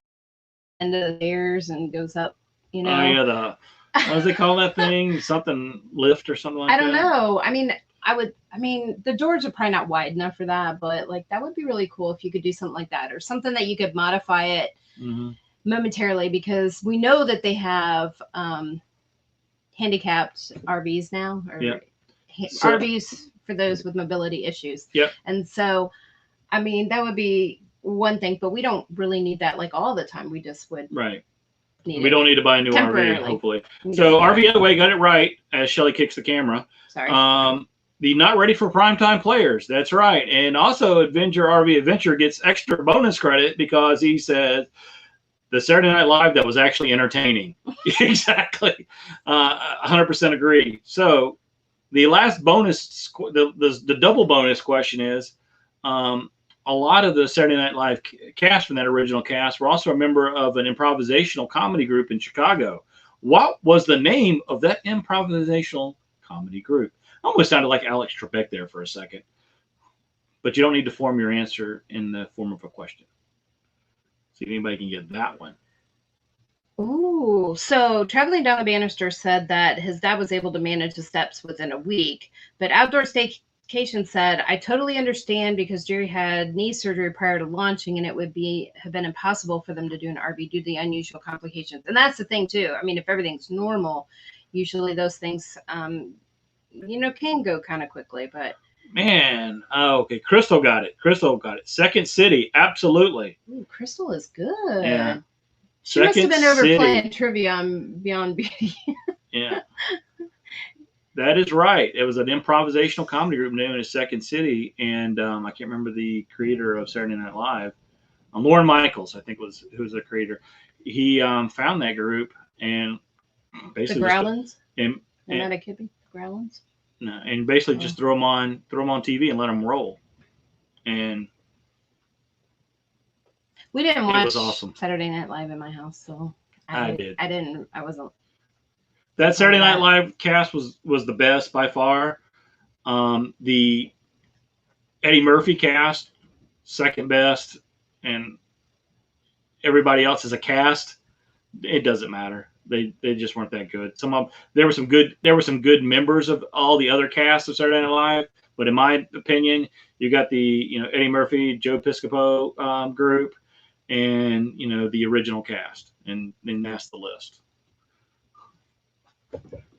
end of the stairs and goes up? Oh yeah, What does they call that thing? Something lift or something like that? I don't know. I mean, the doors are probably not wide enough for that, but like that would be really cool if you could do something like that, or something that you could modify it momentarily, because we know that they have handicapped RVs now, or RVs for those with mobility issues. Yep. And so, I mean, that would be one thing, but we don't really need that like all the time. We just would. Right. We don't need to buy a new RV, hopefully. So RV Other Way got it right, as Shelly kicks the camera. Sorry. The not ready for primetime players. That's right. And also Adventure RV Adventure gets extra bonus credit because he said the Saturday Night Live that was actually entertaining. Exactly. 100% agree. So the last bonus, the double bonus question is, a lot of the Saturday Night Live cast from that original cast were also a member of an improvisational comedy group in Chicago. What was the name of that improvisational comedy group? Almost sounded like Alex Trebek there for a second. But you don't need to form your answer in the form of a question. See if anybody can get that one. Ooh, so Traveling Down the Banister said that his dad was able to manage the steps within a week, but Outdoor Staycation said, I totally understand because Jerry had knee surgery prior to launching, and it would have been impossible for them to do an RV due to the unusual complications. And that's the thing too. I mean, if everything's normal, usually those things, can go kind of quickly, but. Man, okay. Crystal got it. Second City, absolutely. Ooh, Crystal is good. Yeah. She must have been over playing trivia on Beyond Beauty. Yeah. That is right. It was an improvisational comedy group known as Second City, and I can't remember the creator of Saturday Night Live. Lorne Michaels, I think, was the creator. He found that group and basically the Growlins. And not a kiddie. Growlins. No, and basically just throw them on TV and let them roll. And we didn't watch it was awesome. Saturday Night Live in my house, so I did. I wasn't. That Saturday Night Live cast was the best by far. The Eddie Murphy cast, second best, and everybody else is a cast. It doesn't matter. They just weren't that good. There were some good members of all the other casts of Saturday Night Live, but in my opinion, you got the Eddie Murphy, Joe Piscopo group, and the original cast, and then that's the list.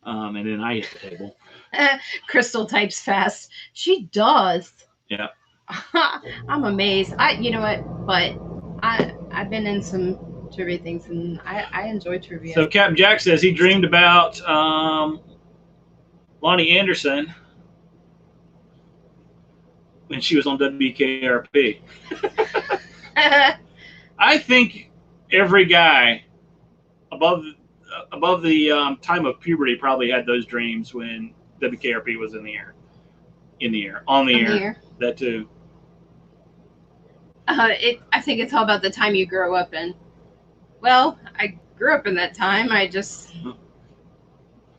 And then I hit the table. Crystal types fast. She does. Yeah. I'm amazed. You know what? But I've been in some trivia things, and I enjoy trivia. So Captain Jack says he dreamed about Lonnie Anderson when she was on WKRP. I think every guy above the time of puberty probably had those dreams when WKRP was on the air. That too. I think it's all about the time you grow up in. Well, I grew up in that time. I just...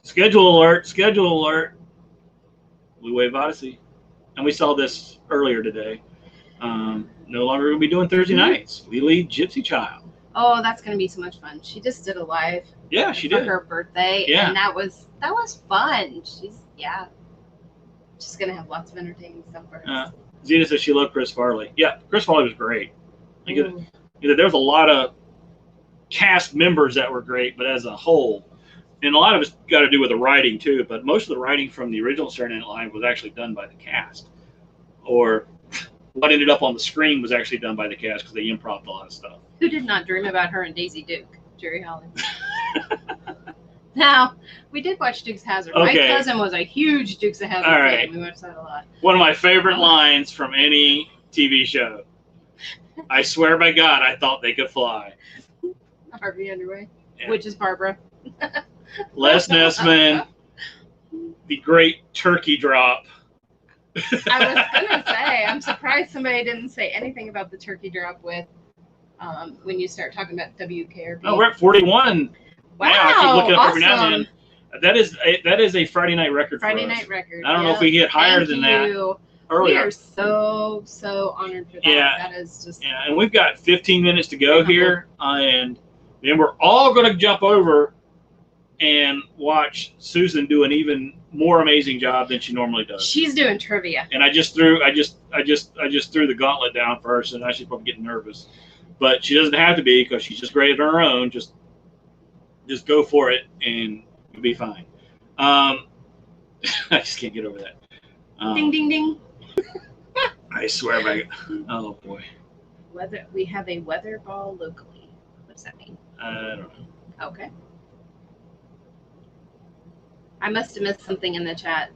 Schedule alert. Blue Wave Odyssey. And we saw this earlier today. No longer going to be doing Thursday nights. We lead Gypsy Child. Oh, that's going to be so much fun. She just did a live. Yeah, she did. For her birthday. Yeah. And that was fun. She's going to have lots of entertaining stuff for us. Zena says she loved Chris Farley. Yeah, Chris Farley was great. There was a lot of cast members that were great, but as a whole, and a lot of it's got to do with the writing too, but most of the writing from the original Saturday Night Live was actually done by the cast. Or what ended up on the screen was actually done by the cast because they improv a lot of stuff. Who did not dream about her and Daisy Duke? Jerry Holly. Now, we did watch Dukes of Hazzard. Okay. My cousin was a huge Dukes of Hazzard fan. We watched that a lot. One of my favorite lines from any TV show. I swear by God, I thought they could fly. Harvey Underway, which is Barbara. Les Nessman, the great turkey drop. I was going to say, I'm surprised somebody didn't say anything about the turkey drop with when you start talking about WKRP. Oh, we're at 41. Wow, now. I keep looking up awesome. every now and then. That is a Friday night record Friday for us. night record. I don't know if we hit higher than that earlier. We are so honored for that. Yeah. That is just... Yeah, and we've got 15 minutes to go here, and then we're all going to jump over and watch Susan do an even more amazing job than she normally does. She's doing trivia. And I just threw the gauntlet down for her, so now she's probably getting nervous. But she doesn't have to be, because she's just great on her own. Just go for it, and you'll be fine. I just can't get over that. Ding, ding, ding. I swear by oh boy. We have a weather ball locally. What does that mean? I don't know. Okay. I must have missed something in the chat.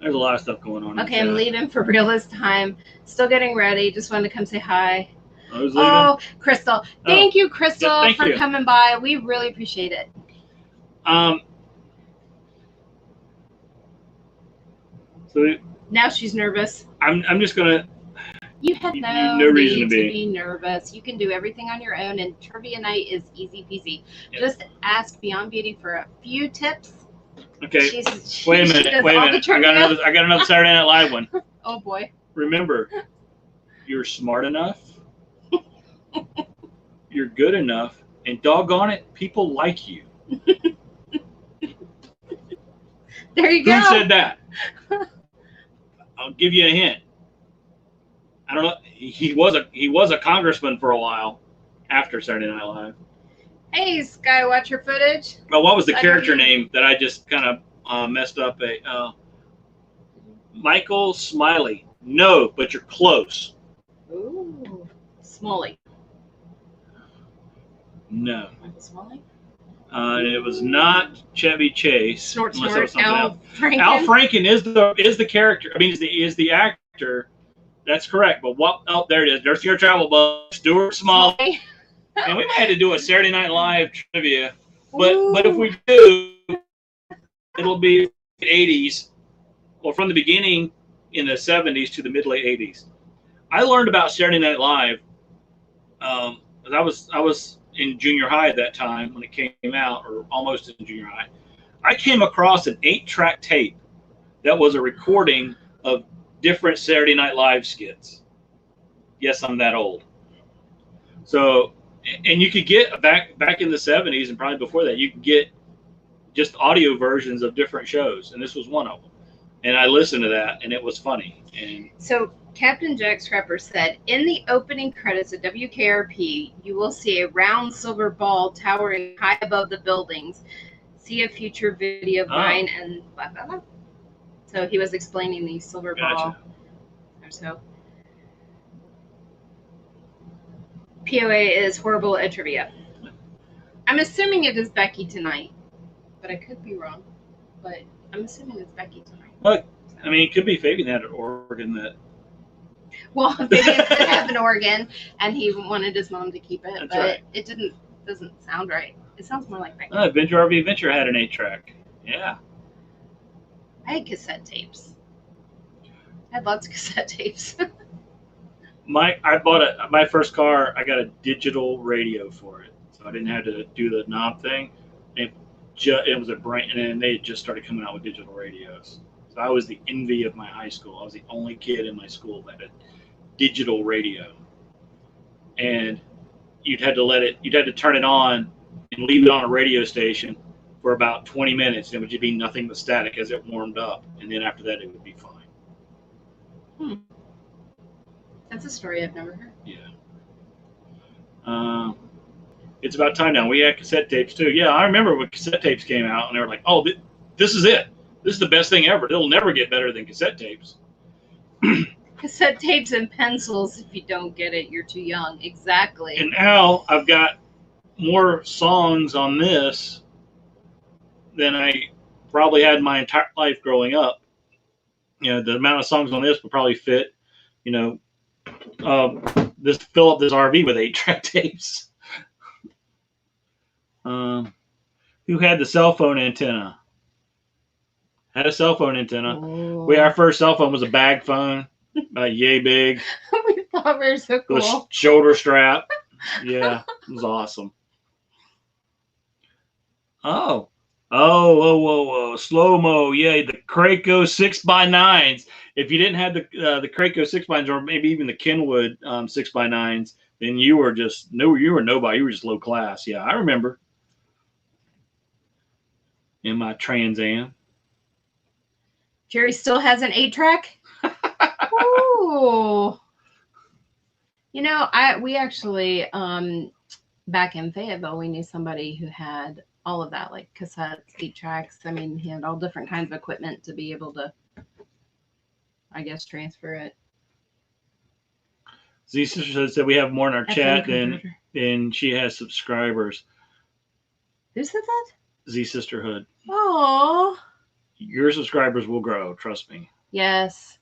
There's a lot of stuff going on. Okay, I'm leaving for real this time. Still getting ready. Just wanted to come say hi. Oh, Crystal. Thank you, Crystal, yeah, for coming by. We really appreciate it. So now she's nervous. I'm just gonna. You have no reason to be nervous. You can do everything on your own, and trivia night is easy peasy. Yeah. Just ask Beyond Beauty for a few tips. Okay. Wait a minute. I got another Saturday Night Live one. Oh boy. Remember, you're smart enough. You're good enough, and doggone it, people like you. There you go. Who said that? I'll give you a hint. I don't know. He was a congressman for a while after Saturday Night Live. Hey, Skywatcher footage. Well, what was the character name that I just kind of messed up? Michael Smiley. No, but you're close. Ooh, Smalley. No. Michael Smalley. It was not Chevy Chase. Snort. Al Franken. Al Franken is the character. I mean, is the actor. That's correct. But what? Oh, there it is. There's your travel bug. Stuart Smalley. And we might have to do a Saturday Night Live trivia. But if we do, it'll be the 80s. Well, from the beginning in the 70s to the mid-late 80s. I learned about Saturday Night Live. I was in junior high at that time when it came out, or almost in junior high. I came across an 8-track tape that was a recording of different Saturday Night Live skits. Yes, I'm that old. So, and you could get back in the 70s and probably before that, you could get just audio versions of different shows, and this was one of them. And I listened to that, and it was funny. And so Captain Jack Scrapper said, in the opening credits of WKRP, you will see a round silver ball towering high above the buildings. See a future video of mine and blah, blah, blah. So he was explaining the silver ball. Or so. POA is horrible at trivia. I'm assuming it is Becky tonight, but I could be wrong. But I'm assuming it's Becky tonight. Look, I mean, it could be Fabian had an organ that. Well, Fabian did have an organ, and he wanted his mom to keep it, That's but right. It doesn't sound right. It sounds more like Becky. Adventure RV Adventure had an 8-track. Yeah. I had cassette tapes. I had lots of cassette tapes. I bought my first car. I got a digital radio for it, so I didn't have to do the knob thing. It was a brand, and they had just started coming out with digital radios. So I was the envy of my high school. I was the only kid in my school that had a digital radio, and you'd had to turn it on and leave it on a radio station for about 20 minutes, and it would just be nothing but static as it warmed up, and then after that it would be fine. That's a story I've never heard. Yeah. It's about time now. We had cassette tapes too. Yeah, I remember when cassette tapes came out, and they were like, "Oh, this is it. This is the best thing ever. It'll never get better than cassette tapes." Cassette tapes and pencils. If you don't get it, you're too young. Exactly. And now I've got more songs on this than I probably had my entire life growing up. You know, the amount of songs on this would probably fit, fill up this RV with 8-track tapes. Who had the cell phone antenna? Had a cell phone antenna. Oh. Our first cell phone was a bag phone, about yay big. We thought we were so cool. With a shoulder strap. Yeah, it was awesome. Oh, slow-mo. Yeah, the Kraco 6x9s. If you didn't have the Kraco 6x9s, or maybe even the Kenwood 6x9s, then you were nobody. You were just low class. Yeah, I remember. in my Trans Am. Jerry still has an 8-track. Ooh. You know, we actually back in Fayetteville, we knew somebody who had all of that, like cassettes, 8-tracks. I mean, he had all different kinds of equipment to be able to, I guess, transfer it. Z Sister said we have more in our FM chat converter. than she has subscribers. Who said that? Z Sisterhood. Oh. Your subscribers will grow, trust me. Yes.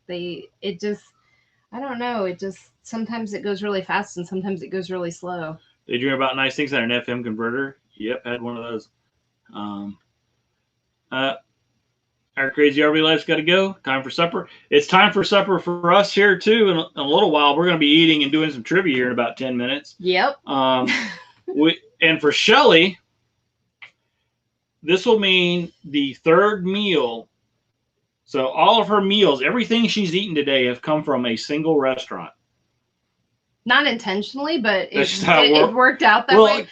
It just, I don't know. It just, sometimes it goes really fast and sometimes it goes really slow. They dream about nice things on an FM converter. Yep, had one of those. Our crazy RV life's got to go. Time for supper. It's time for supper for us here too. In a little while, we're going to be eating and doing some trivia here in about 10 minutes. Yep. And for Shelly, this will mean the third meal. So all of her meals, everything she's eaten today, have come from a single restaurant. Not intentionally, but it worked out that way.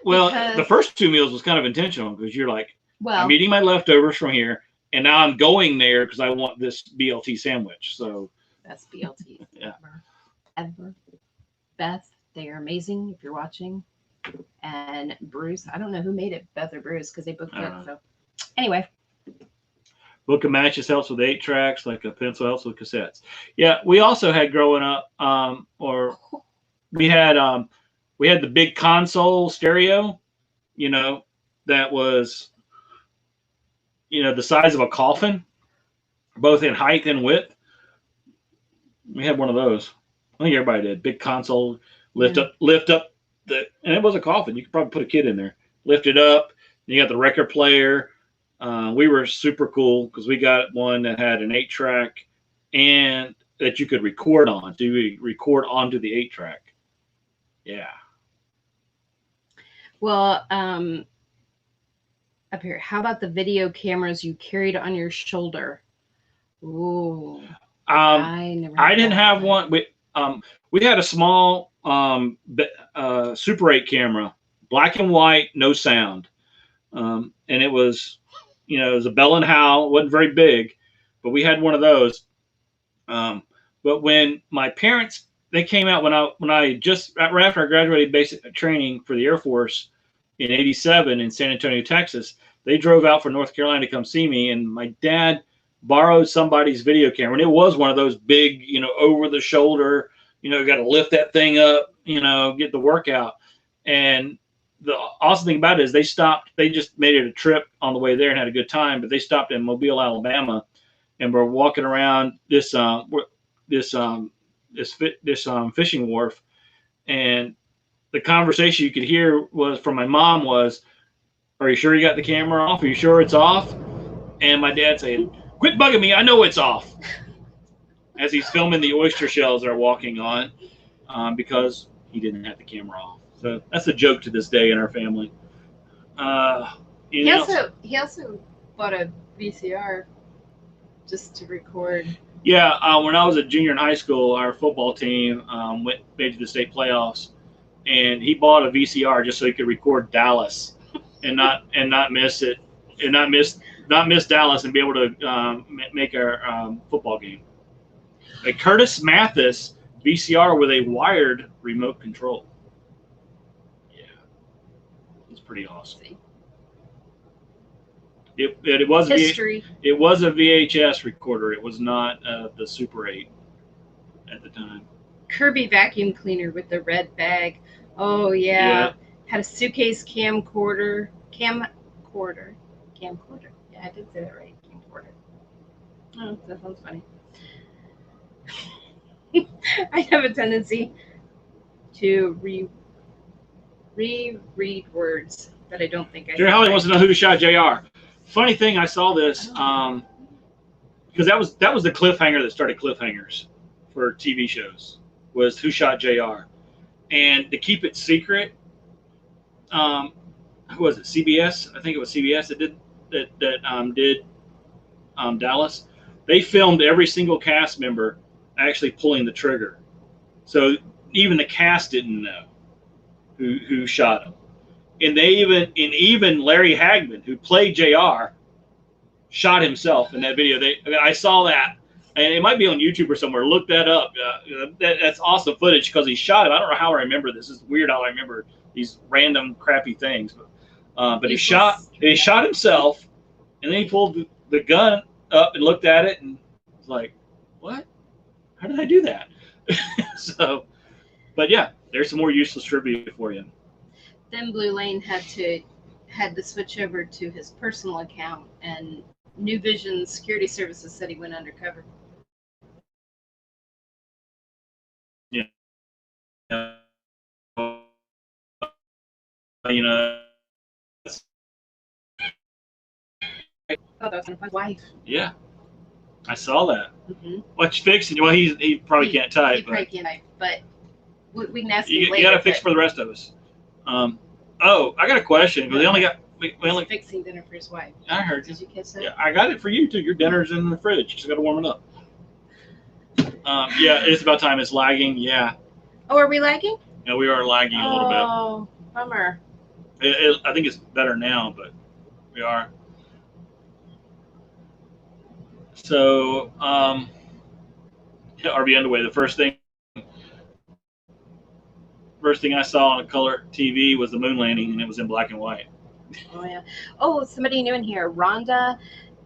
Well, the first 2 meals was kind of intentional because you're like, well, I'm eating my leftovers from here, and now I'm going there because I want this BLT sandwich. So best BLT yeah. ever. Beth, they are amazing if you're watching. And Bruce, I don't know who made it, Beth or Bruce, because they both cooked. So anyway. Book of Matches helps with 8-tracks, like a pencil helps with cassettes. Yeah, we also had growing up, we had the big console stereo, you know, that was, you know, the size of a coffin, both in height and width. We had one of those. I think everybody did. Big console, lift up and it was a coffin. You could probably put a kid in there. Lift it up. You got the record player. We were super cool because we got one that had an 8-track and that you could record on. So you record onto the 8-track. Yeah. Well, up here, how about the video cameras you carried on your shoulder? Ooh. I didn't have one. We had a small Super 8 camera, black and white, no sound. And it was, you know, it was a Bell & Howell. It wasn't very big, but we had one of those. But when my parents, they came out when I just right after I graduated basic training for the Air Force in '87 in San Antonio, Texas, they drove out from North Carolina to come see me, and my dad borrowed somebody's video camera, and it was one of those big, you know, over the shoulder, you know, got to lift that thing up, you know, get the workout. And the awesome thing about it is they just made it a trip on the way there and had a good time, but they stopped in Mobile, Alabama, and were walking around this fishing wharf, and the conversation you could hear was from my mom was, "Are you sure you got the camera off? Are you sure it's off?" And my dad saying, "Quit bugging me, I know it's off," as he's filming the oyster shells they're walking on, because he didn't have the camera off. So that's a joke to this day in our family. He also bought a VCR just to record. Yeah, when I was a junior in high school, our football team made to the state playoffs, and he bought a VCR just so he could record Dallas and not miss it, and not miss Dallas and be able to make our football game. A Curtis Mathis VCR with a wired remote control. Yeah, it's pretty awesome. It was history. It was a VHS recorder. It was not the Super 8 at the time. Kirby vacuum cleaner with the red bag. Oh yeah. Had a suitcase camcorder. Camcorder. Yeah, I did say that right. Camcorder. Oh, that sounds funny. I have a tendency to reread words that I don't think I. Jerry Holly wants to know who shot JR. Funny thing, I saw this because that was the cliffhanger that started cliffhangers for TV shows, was who shot JR. And to keep it secret, who was it? CBS? I think it was CBS that did Dallas. They filmed every single cast member actually pulling the trigger, so even the cast didn't know who shot him. And even Larry Hagman, who played JR, shot himself in that video. I saw that, and it might be on YouTube or somewhere. Look that up. That's awesome footage because he shot him. I don't know how I remember this. It's weird how I remember these random crappy things. But he shot himself, and then he pulled the gun up and looked at it and was like, "What? How did I do that?" So, but yeah, there's some more useless trivia for you. Then Blue Lane had to switch over to his personal account, and New Vision Security Services said he went undercover. Yeah. You know. Oh, that's my wife. Yeah, I saw that. Mm-hmm. What's fixing? Well, he probably can't type. He probably can't type, but we can ask him you later. got to fix for the rest of us. Oh, I got a question. We only fixing dinner for his wife. I heard you. Did you catch that? Yeah, I got it for you too. Your dinner's in the fridge. You just got to warm it up. Yeah, it's about time. It's lagging. Yeah. Oh, are we lagging? Yeah, we are lagging a little bit. Oh, bummer. I think it's better now, but we are. So, RV underway. The first thing I saw on a color TV was the moon landing, and it was in black and white. Oh yeah. Oh, somebody new in here, Rhonda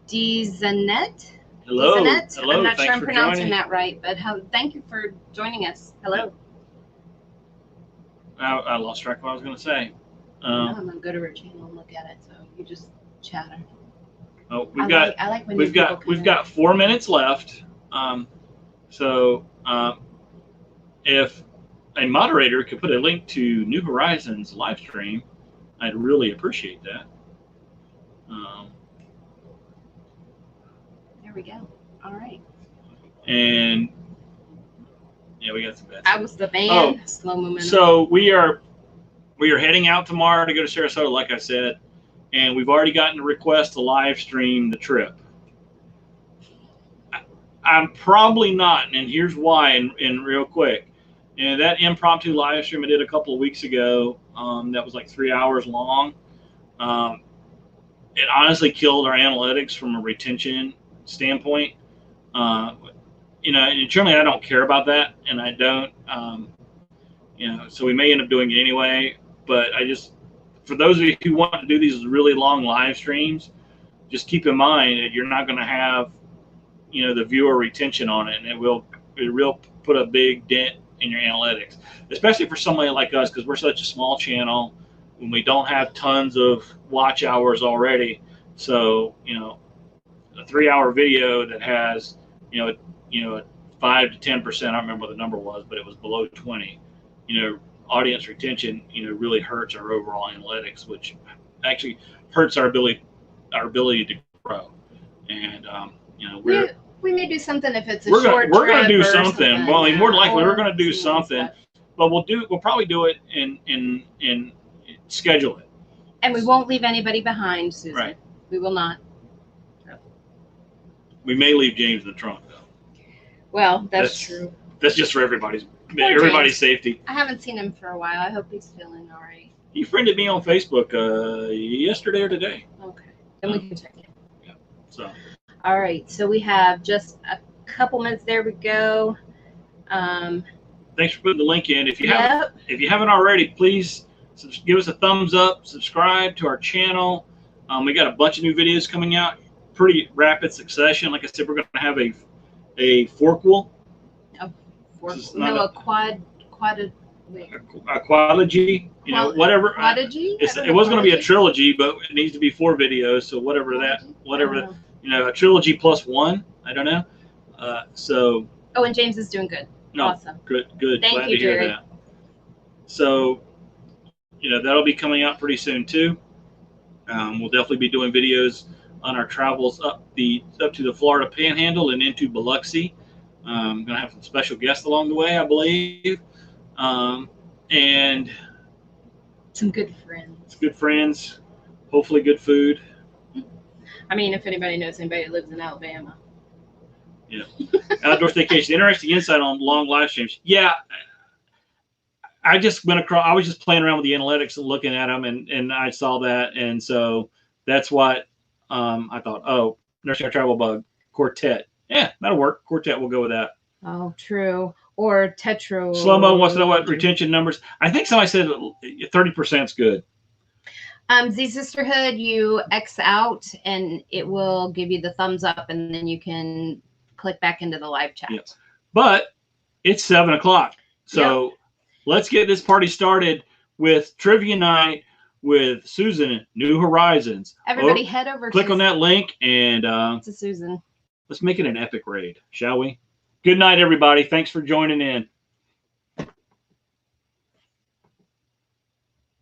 DeZanet. Hello. DeZanet? Hello. I'm not Thanks sure I'm for pronouncing joining. that right, but thank you for joining us. Hello. I lost track of what I was going to say. I'm gonna go to her channel and look at it. So you just chatter. Oh, I like when we've got 4 minutes left. So if a moderator could put a link to New Horizons live stream, I'd really appreciate that. There we go. All right. And yeah, we got some bad. I was the van. Oh, slow momentum. So we are heading out tomorrow to go to Sarasota, like I said, and we've already gotten a request to live stream the trip. I'm probably not, and here's why. And real quick, and that impromptu live stream I did a couple of weeks ago, that was like 3 hours long. It honestly killed our analytics from a retention standpoint. And generally I don't care about that, and I don't. So we may end up doing it anyway. But for those of you who want to do these really long live streams, just keep in mind that you're not going to have, the viewer retention on it, and it will put a big dent in your analytics, especially for somebody like us, because we're such a small channel when we don't have tons of watch hours already. So, a 3-hour video that has, a 5 to 10%, I don't remember what the number was, but it was below 20, audience retention, really hurts our overall analytics, which actually hurts our ability to grow. And, we may do something if it's a we're short we're going to do something. something. Well, I mean, more than likely we're going to do something, but we'll probably do it in schedule it. And we won't leave anybody behind, Susan. Right. We will not. We may leave James in the trunk, though. Well, that's true. That's just for everybody's James. safety. I haven't seen him for a while. I hope he's feeling all right. He friended me on Facebook yesterday or today. Okay. Then we can check it. Yeah. So. All right. So we have just a couple minutes. There we go. Thanks for putting the link in. If you haven't already, please give us a thumbs up. Subscribe to our channel. We got a bunch of new videos coming out, pretty rapid succession. Like I said, we're going to have a forquel. A quadrilogy, whatever. Quadrilogy? It was going to be a trilogy, but it needs to be 4 videos. So whatever, a trilogy plus 1. I don't know. Oh, and James is doing good. No, awesome. Good. Thank Glad you, to hear Jerry. that. So, that'll be coming out pretty soon too. We'll definitely be doing videos on our travels up to the Florida Panhandle and into Biloxi. I'm going to have some special guests along the way, I believe. And some good friends. Good friends. Hopefully good food. I mean, if anybody knows anybody that lives in Alabama. Yeah. Outdoor staycation. Interesting insight on long live streams. Yeah. I just went across. I was just playing around with the analytics and looking at them, and I saw that, and so that's what I thought. Oh, Nursing a Travel Bug Quartet. Yeah, that'll work. Quartet. We'll go with that. Oh, true. Or tetro. Slow-mo wants to know what retention numbers. I think somebody said 30% is good. Z Sisterhood, you X out and it will give you the thumbs up, and then you can click back into the live chat. Yes. But it's 7 o'clock. So let's get this party started with trivia night with Susan at New Horizons. Everybody head over click on that link and to Susan. Let's make it an epic raid, shall we? Good night, everybody. Thanks for joining in.